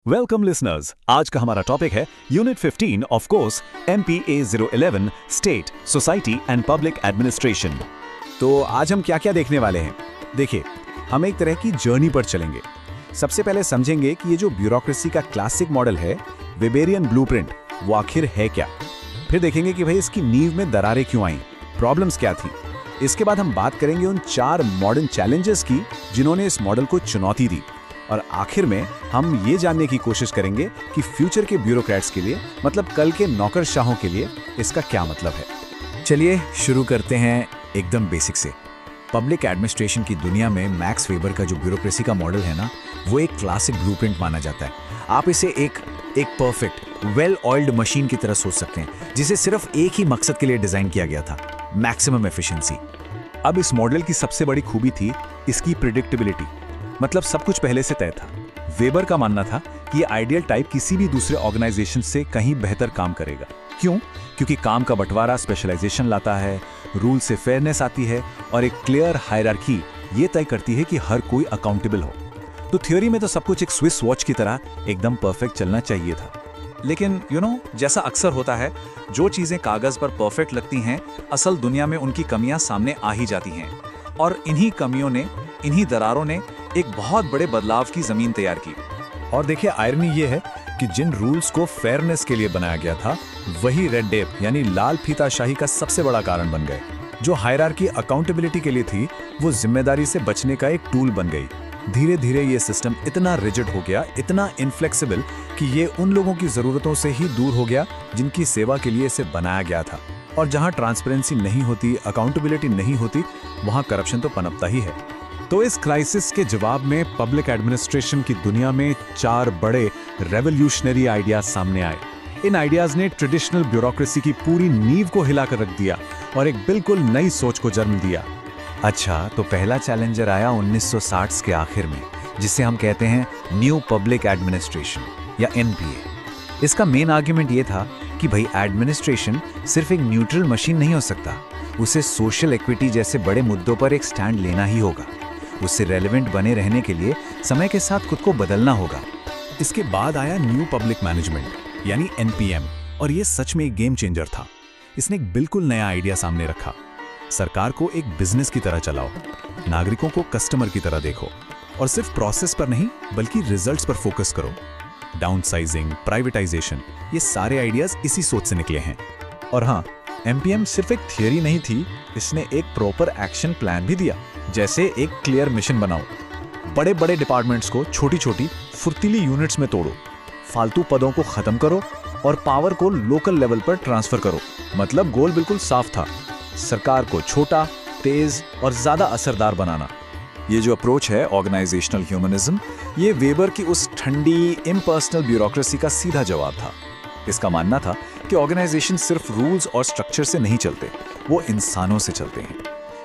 Welcome listeners. आज का हमारा टॉपिक है unit 15 of course MPA 011 state society and public administration. तो आज हम क्या क्या देखने वाले हैं? देखिए, हम एक तरह की जर्नी पर चलेंगे। सबसे पहले समझेंगे कि ये जो ब्यूरोक्रेसी का क्लासिक मॉडल है, वेबेरियन ब्लूप्रिंट, वो आखिर है क्या। फिर देखेंगे कि भाई इसकी नींव में दरारें क्यों आईं, प्रॉब्लम्स क्या थी। इसके बाद हम बात करेंगे उन 4 मॉडर्न चैलेंजेस की जिन्होंने इस मॉडल को चुनौती दी। और आखिर में हम ये जानने की कोशिश करेंगे कि फ्यूचर के ब्यूरोक्रेट्स के लिए, मतलब कल के नौकरशाहों के लिए, इसका क्या मतलब है। चलिए शुरू करते हैं एकदम बेसिक से। पब्लिक एडमिनिस्ट्रेशन की दुनिया में मैक्स वेबर का जो ब्यूरोक्रेसी का मॉडल है ना, वो एक क्लासिक ब्लूप्रिंट माना जाता है। आप इसे एक परफेक्ट वेल ऑयल्ड मशीन की तरह सोच सकते हैं, जिसे सिर्फ एक ही मकसद के लिए डिजाइन किया गया था, मैक्सिमम एफिशिएंसी। अब इस मॉडल की सबसे बड़ी खूबी थी इसकी प्रिडिक्टेबिलिटी, मतलब सब कुछ पहले से तय था। वेबर का मानना था कि ये आइडियल टाइप किसी भी दूसरे ऑर्गेनाइजेशन से कहीं बेहतर काम करेगा। क्यों? क्योंकि काम का बंटवारा स्पेशलाइजेशन लाता है, रूल से फेयरनेस आती है और एक क्लियर हायरार्की ये तय करती है कि हर कोई अकाउंटेबल हो। तो थ्योरी में तो सब कुछ एक स्विस वॉच की तरह एकदम परफेक्ट चलना चाहिए था। लेकिन जैसा अक्सर होता है, जो चीजें कागज पर परफेक्ट लगती हैं, असल दुनिया में उनकी कमियां सामने आ ही जाती हैं। और इन्हीं कमियों ने, इन्हीं दरारों ने एक बहुत बड़े बदलाव की जमीन तैयार की। और देखिए, आयरनी ये है कि जिन रूल्स को फेयरनेस के लिए बनाया गया था, वही रेड टेप यानी लाल फीताशाही का सबसे बड़ा कारण बन गए। जो हायरार्की अकाउंटेबिलिटी के लिए थी, वो जिम्मेदारी से बचने का एक टूल बन गई। धीरे धीरे ये सिस्टम इतना रिजिड हो गया, इतना इनफ्लेक्सिबल, कि ये उन लोगों की जरूरतों से ही दूर हो गया जिनकी सेवा के लिए इसे बनाया गया था। और जहां ट्रांसपेरेंसी नहीं होती, अकाउंटेबिलिटी नहीं होती, वहां करप्शन तो पनपता ही है। तो इस क्राइसिस के जवाब में पब्लिक एडमिनिस्ट्रेशन की दुनिया में 4 बड़े रेवोल्यूशनरी आइडियाज सामने आए। इन आइडियाज ने ट्रेडिशनल ब्यूरोक्रेसी की पूरी नींव को हिलाकर रख दिया और एक बिल्कुल नई सोच को जन्म दिया। अच्छा, तो पहला चैलेंजर आया 1960 के आखिर में, जिसे हम कहते हैं न्यू पब्लिक एडमिनिस्ट्रेशन या NPA। इसका मेन आर्ग्यूमेंट ये था कि भाई एडमिनिस्ट्रेशन सिर्फ एक न्यूट्रल मशीन नहीं हो सकता, उसे सोशल इक्विटी जैसे बड़े मुद्दों पर एक स्टैंड लेना ही होगा। उससे रेलेवेंट बने रहने के लिए समय के साथ खुद को बदलना होगा। इसके बाद आया न्यू पब्लिक मैनेजमेंट यानी NPM, और ये सच में एक गेम चेंजर था। इसने एक बिल्कुल नया आइडिया सामने रखा। सरकार को एक बिजनेस की तरह चलाओ, नागरिकों को कस्टमर की तरह देखो, और सिर्फ प्रोसेस पर नहीं बल्कि रिजल्ट्स पर फोकस करो। डाउनसाइजिंग, प्राइवेटाइजेशन, ये सारे आइडियाज इसी सोच से निकले हैं। और हाँ, NPM सिर्फ एक थियरी नहीं थी, इसने एक प्रॉपर एक्शन प्लान भी दिया। जैसे एक क्लियर मिशन बनाओ, बड़े बड़े डिपार्टमेंट्स को छोटी छोटी फुर्तीली यूनिट्स में तोड़ो, फालतू पदों को खत्म करो और पावर को लोकल लेवल पर ट्रांसफर करो। मतलब गोल बिल्कुल साफ था, सरकार को छोटा, तेज और ज्यादा असरदार बनाना। ये जो अप्रोच है ऑर्गेनाइजेशनल ह्यूमनिज्म, ये वेबर की उस ठंडी इम्पर्सनल ब्यूरोक्रेसी का सीधा जवाब था। इसका मानना था कि ऑर्गेनाइजेशन सिर्फ रूल्स और स्ट्रक्चर से नहीं चलते, वो इंसानों से चलते हैं।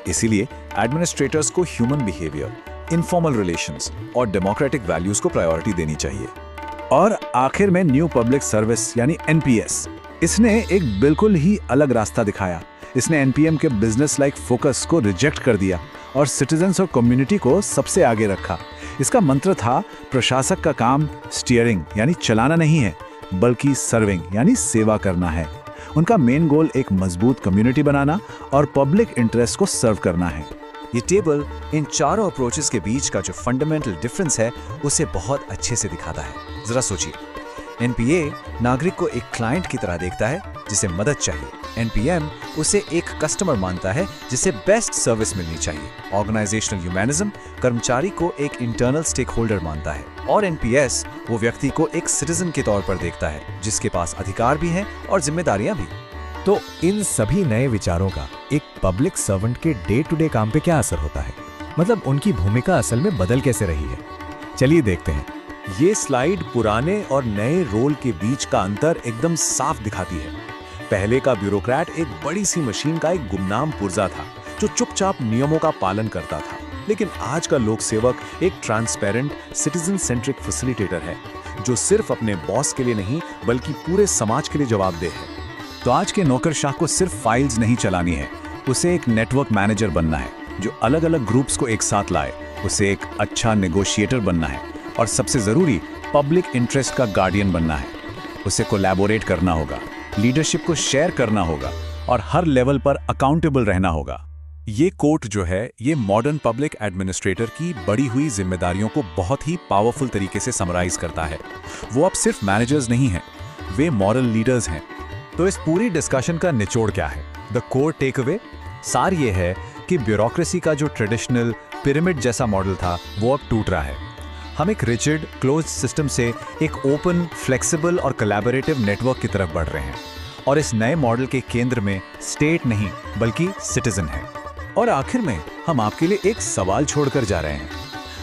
इसीलिए एडमिनिस्ट्रेटर्स को ह्यूमन बिहेवियर, इनफॉर्मल रिलेशंस और डेमोक्रेटिक वैल्यूज को प्रायोरिटी देनी चाहिए। और आखिर में न्यू पब्लिक सर्विस यानी NPS, इसने एक बिल्कुल ही अलग रास्ता दिखाया। इसने NPM के बिजनेस लाइक फोकस को रिजेक्ट कर दिया और सिटीजन्स और कम्युनिटी को सबसे आगे रखा। इसका मंत्र था, प्रशासक का काम स्टीयरिंग यानी चलाना नहीं है, बल्कि सर्विंग यानी सेवा करना है। उनका मेन गोल एक मजबूत कम्युनिटी बनाना और पब्लिक इंटरेस्ट को सर्व करना है। ये टेबल इन चारों अप्रोचेस के बीच का जो फंडामेंटल डिफरेंस है, उसे बहुत अच्छे से दिखाता है। जरा सोचिए, NPA नागरिक को एक क्लाइंट की तरह देखता है जिसे मदद चाहिए। NPM उसे एक कस्टमर मानता है जिसे बेस्ट सर्विस मिलनी चाहिए। ऑर्गेनाइजेशनल ह्यूमनिज्म कर्मचारी को एक इंटरनल स्टेक होल्डर मानता है, और NPS वो व्यक्ति को एक सिटीजन के तौर पर देखता है जिसके पास अधिकार भी हैं और जिम्मेदारियां भी। तो इन सभी नए विचारों का एक पब्लिक सर्वेंट के डे टू डे काम पे क्या असर होता है, मतलब उनकी भूमिका असल में बदल कैसे रही है। चलिए देखते हैं। ये स्लाइड पुराने और नए रोल के बीच का अंतर एकदम साफ दिखाती है। पहले का ब्यूरोक्रेट एक बड़ी सी मशीन का एक गुमनाम पुर्जा था जो चुपचाप नियमों का पालन करता था। लेकिन आज का लोक सेवक एक ट्रांसपेरेंट, सिटीजन सेंट्रिक फैसिलिटेटर है जो सिर्फ अपने बॉस के लिए नहीं बल्कि पूरे समाज के लिए जवाबदेह है। तो आज के नौकरशाह को सिर्फ फाइल्स नहीं चलानी है, उसे एक नेटवर्क मैनेजर बनना है जो अलग अलग ग्रुप्स को एक साथ लाए। उसे एक अच्छा नेगोशिएटर बनना है और सबसे जरूरी पब्लिक इंटरेस्ट का गार्डियन बनना है। उसे कोलैबोरेट करना होगा, लीडरशिप को शेयर करना होगा और हर लेवल पर अकाउंटेबल रहना होगा। ये कोट जो है, ये मॉडर्न पब्लिक एडमिनिस्ट्रेटर की बढ़ी हुई जिम्मेदारियों को बहुत ही पावरफुल तरीके से समराइज करता है। वो अब सिर्फ मैनेजर्स नहीं हैं, वे मॉरल लीडर्स हैं। तो इस पूरी डिस्कशन का निचोड़ क्या है? द कोर टेक अवे सार ये है कि ब्यूरोक्रेसी का जो ट्रेडिशनल पिरामिड जैसा मॉडल था वो अब टूट रहा है। हम एक रिजिड क्लोज्ड सिस्टम से एक ओपन, फ्लेक्सिबल और कोलैबोरेटिव नेटवर्क की तरफ बढ़ रहे हैं और इस नए मॉडल के केंद्र में स्टेट नहीं बल्कि सिटीजन है। और आखिर में हम आपके लिए एक सवाल छोड़कर जा रहे हैं।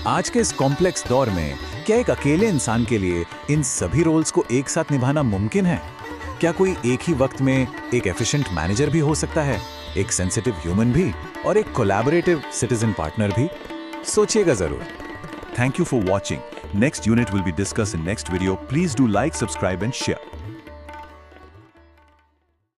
आज के इस कॉम्प्लेक्स दौर में क्या एक अकेले इंसान के लिए इन सभी रोल्स को एक साथ निभाना मुमकिन है? क्या कोई एक ही वक्त में एक एफिशिएंट मैनेजर भी हो सकता है, एक सेंसिटिव ह्यूमन भी और एक कोलैबोरेटिव सिटीजन पार्टनर भी? सोचिएगा जरूर। Thank you for watching. Next unit will be discussed in next video. Please do like, subscribe and share.